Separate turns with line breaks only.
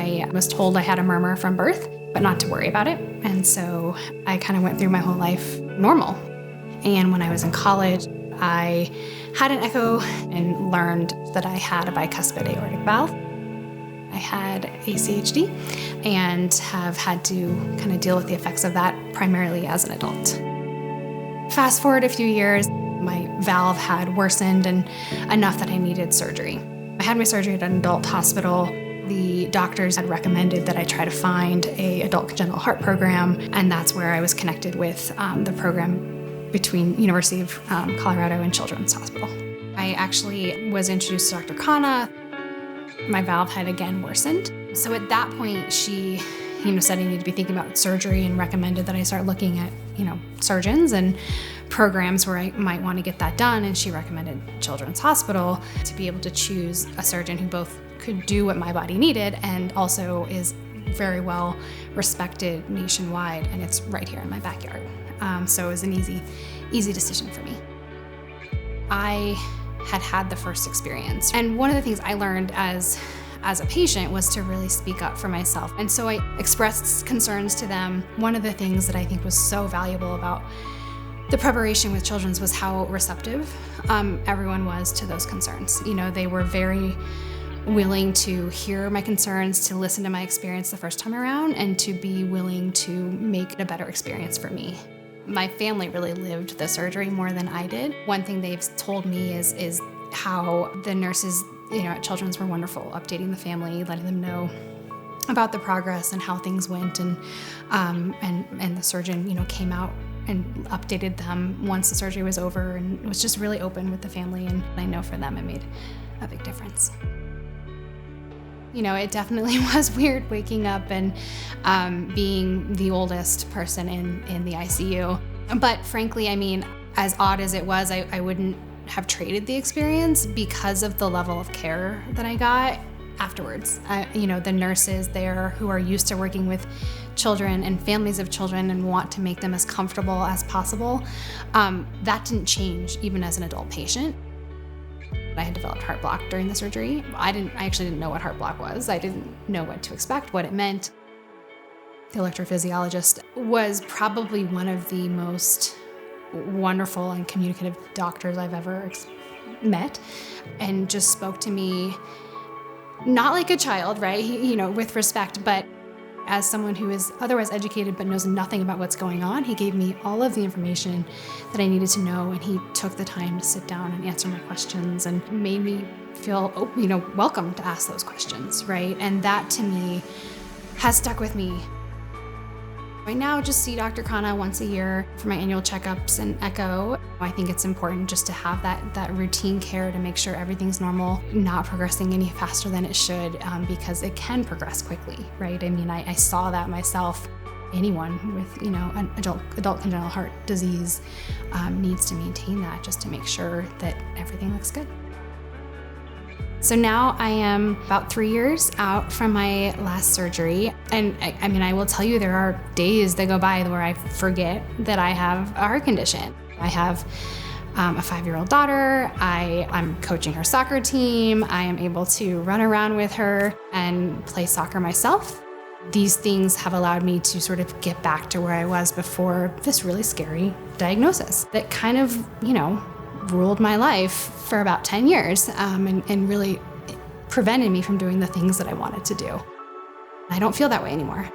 I was told I had a murmur from birth, but not to worry about it. And so I kind of went through my whole life normal. And when I was in college, I had an echo and learned that I had a bicuspid aortic valve. I had ACHD and have had to kind of deal with the effects of that primarily as an adult. Fast forward a few years, my valve had worsened and enough that I needed surgery. I had my surgery at an adult hospital. The doctors had recommended that I try to find an adult congenital heart program, and that's where I was connected with the program between University of Colorado and Children's Hospital. I actually was introduced to Dr. Khanna. My valve had again worsened. So at that point, she said I needed to be thinking about surgery and recommended that I start looking at, surgeons and programs where I might want to get that done. And she recommended Children's Hospital to be able to choose a surgeon who both could do what my body needed and also is very well respected nationwide. And it's right here in my backyard. So it was an easy decision for me. I had the first experience. And one of the things I learned as a patient was to really speak up for myself. And so I expressed concerns to them. One of the things that I think was so valuable about the preparation with Children's was how receptive everyone was to those concerns. They were very willing to hear my concerns, to listen to my experience the first time around, and to be willing to make it a better experience for me. My family really lived the surgery more than I did. One thing they've told me is how the nurses, at Children's were wonderful, updating the family, letting them know about the progress and how things went, and the surgeon, came out and updated them once the surgery was over, and was just really open with the family. And I know for them it made a big difference. It definitely was weird waking up and being the oldest person in the ICU. But frankly, as odd as it was, I wouldn't have traded the experience because of the level of care that I got afterwards. The nurses there who are used to working with children and families of children and want to make them as comfortable as possible, that didn't change even as an adult patient. I had developed heart block during the surgery. I actually didn't know what heart block was. I didn't know what to expect, what it meant. The electrophysiologist was probably one of the most wonderful and communicative doctors I've ever met, and just spoke to me not like a child, right? With respect, but as someone who is otherwise educated but knows nothing about what's going on. He gave me all of the information that I needed to know, and he took the time to sit down and answer my questions and made me feel, welcome to ask those questions, right? And that to me has stuck with me. I now just see Dr. Khanna once a year for my annual checkups and echo. I think it's important just to have that routine care to make sure everything's normal, not progressing any faster than it should, because it can progress quickly, right? I saw that myself. Anyone with, an adult congenital heart disease needs to maintain that just to make sure that everything looks good. So now I am about 3 years out from my last surgery. And I will tell you, there are days that go by where I forget that I have a heart condition. I have a 5-year-old daughter. I'm coaching her soccer team. I am able to run around with her and play soccer myself. These things have allowed me to sort of get back to where I was before this really scary diagnosis that kind of, ruled my life for about 10 years and really prevented me from doing the things that I wanted to do. I don't feel that way anymore.